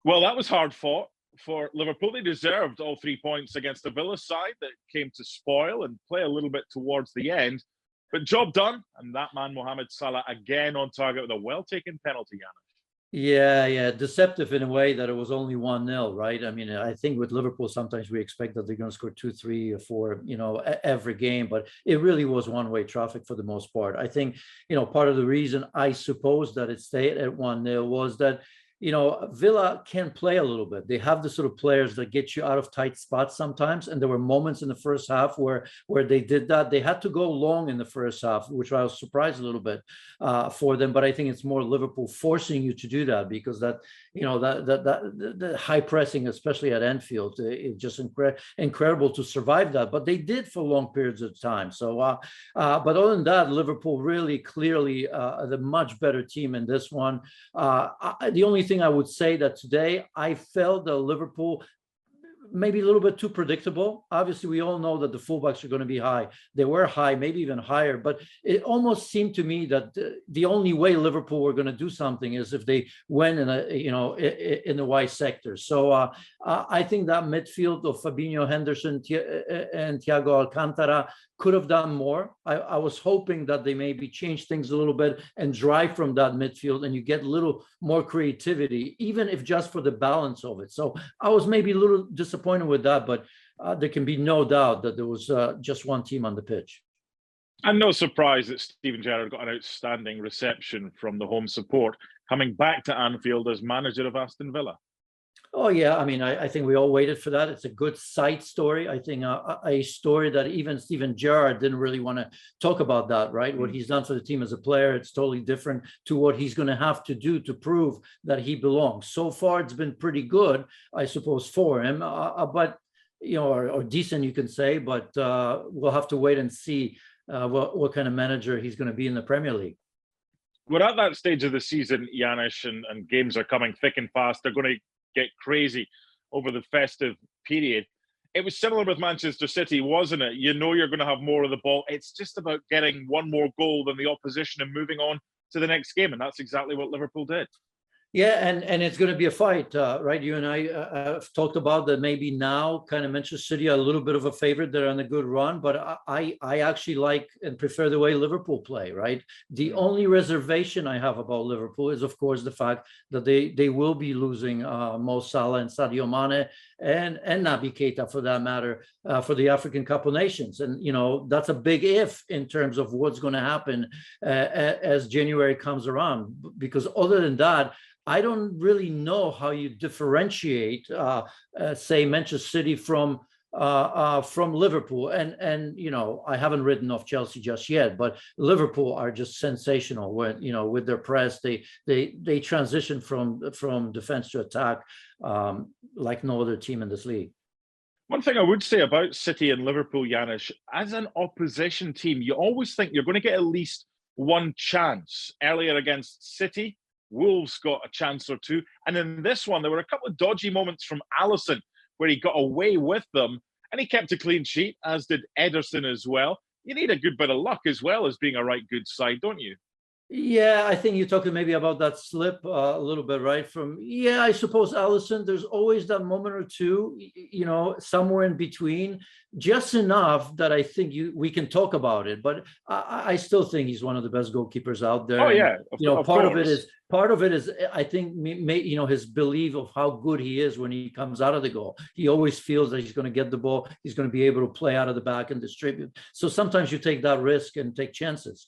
Well, that was hard fought for Liverpool. They deserved all 3 points against the Villa side that came to spoil and play a little bit towards the end. But job done, and that man, Mohamed Salah, again on target with a well-taken penalty, Yana. Yeah, yeah, deceptive in a way that it was only 1-0, right? I mean, I think with Liverpool, sometimes we expect that they're going to score 2, 3, or 4, every game, but it really was one-way traffic for the most part. I think, part of the reason I suppose that it stayed at 1-0 was that Villa can play a little bit. They have the sort of players that get you out of tight spots sometimes. And there were moments in the first half where they did that. They had to go long in the first half, which I was surprised a little bit for them. But I think it's more Liverpool forcing you to do that because that the high pressing, especially at Anfield, it's just incredible to survive that. But they did for long periods of time. So, but other than that, Liverpool really clearly the much better team in this one. The only thing I would say that today I felt that Liverpool maybe a little bit too predictable. Obviously, we all know that the fullbacks are going to be high. They were high, maybe even higher, but it almost seemed to me that the only way Liverpool were going to do something is if they went in in the wide sector. So I think that midfield of Fabinho, Henderson, and Thiago Alcantara could have done more. I was hoping that they maybe change things a little bit and drive from that midfield and you get a little more creativity, even if just for the balance of it. So I was maybe a little disappointed with that, but there can be no doubt that there was just one team on the pitch. And no surprise that Steven Gerrard got an outstanding reception from the home support, coming back to Anfield as manager of Aston Villa. Oh, yeah. I mean, I think we all waited for that. It's a good side story. I think a story that even Steven Gerrard didn't really want to talk about that, right? What he's done for the team as a player, it's totally different to what he's going to have to do to prove that he belongs. So far, it's been pretty good, I suppose, for him. But, or decent, you can say. But we'll have to wait and see what kind of manager he's going to be in the Premier League. We're at that stage of the season, Janusz, and games are coming thick and fast. They're going to get crazy over the festive period. It was similar with Manchester City, wasn't it? You're going to have more of the ball. It's just about getting one more goal than the opposition and moving on to the next game. And that's exactly what Liverpool did. Yeah, and it's going to be a fight, right? You and I have talked about that maybe now kind of Manchester City are a little bit of a favorite. They're on a good run, but I actually like and prefer the way Liverpool play, right? The only reservation I have about Liverpool is, of course, the fact that they will be losing Mo Salah and Sadio Mane and Naby Keita, for that matter, for the African Cup of Nations. And, that's a big if in terms of what's going to happen as January comes around. Because other than that, I don't really know how you differentiate, say, Manchester City from Liverpool, and I haven't written off Chelsea just yet, but Liverpool are just sensational when with their press. They transition from defense to attack like no other team in this league. One thing I would say about City and Liverpool, Janusz, as an opposition team, you always think you're going to get at least one chance. Earlier against City, Wolves got a chance or two. And in this one, there were a couple of dodgy moments from Alisson where he got away with them and he kept a clean sheet, as did Ederson as well. You need a good bit of luck as well as being a right good side, don't you? Yeah, I think you're talking maybe about that slip a little bit, right? I suppose Alisson, there's always that moment or two, somewhere in between, just enough that I think we can talk about it. But I still think he's one of the best goalkeepers out there. Oh, yeah. Part of it is, I think, his belief of how good he is when he comes out of the goal. He always feels that he's going to get the ball. He's going to be able to play out of the back and distribute. So sometimes you take that risk and take chances.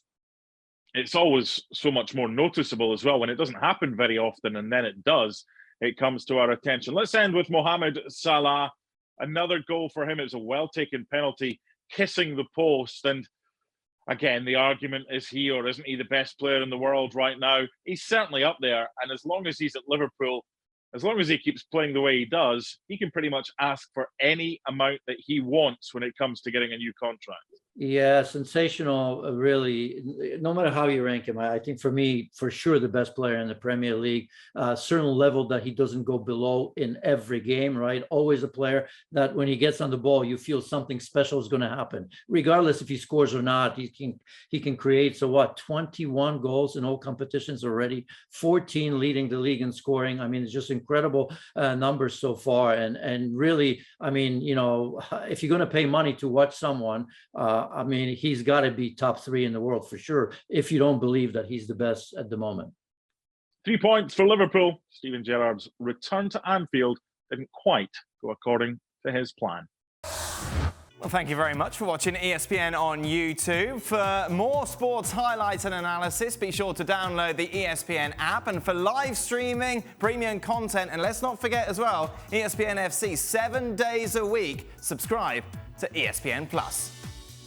It's always so much more noticeable as well when it doesn't happen very often, and then it does. It comes to our attention. Let's end with Mohamed Salah. Another goal for him. It's a well-taken penalty, kissing the post. And again, the argument is he or isn't he the best player in the world right now? He's certainly up there. And as long as he's at Liverpool, as long as he keeps playing the way he does, he can pretty much ask for any amount that he wants when it comes to getting a new contract. Yeah, sensational, really. No matter how you rank him, I think for me, for sure, the best player in the Premier League. Certain level that he doesn't go below in every game, right? Always a player that when he gets on the ball, you feel something special is going to happen, regardless if he scores or not. He can create. So what? 21 goals in all competitions already, 14 leading the league in scoring. I mean, it's just incredible numbers so far. And really, I mean, you know, if you're going to pay money to watch someone. I mean, he's got to be top 3 in the world for sure, if you don't believe that he's the best at the moment. 3 points for Liverpool. Steven Gerrard's return to Anfield didn't quite go according to his plan. Well, thank you very much for watching ESPN on YouTube. For more sports highlights and analysis, be sure to download the ESPN app. And for live streaming, premium content, and let's not forget as well, ESPN FC 7 days a week. Subscribe to ESPN+.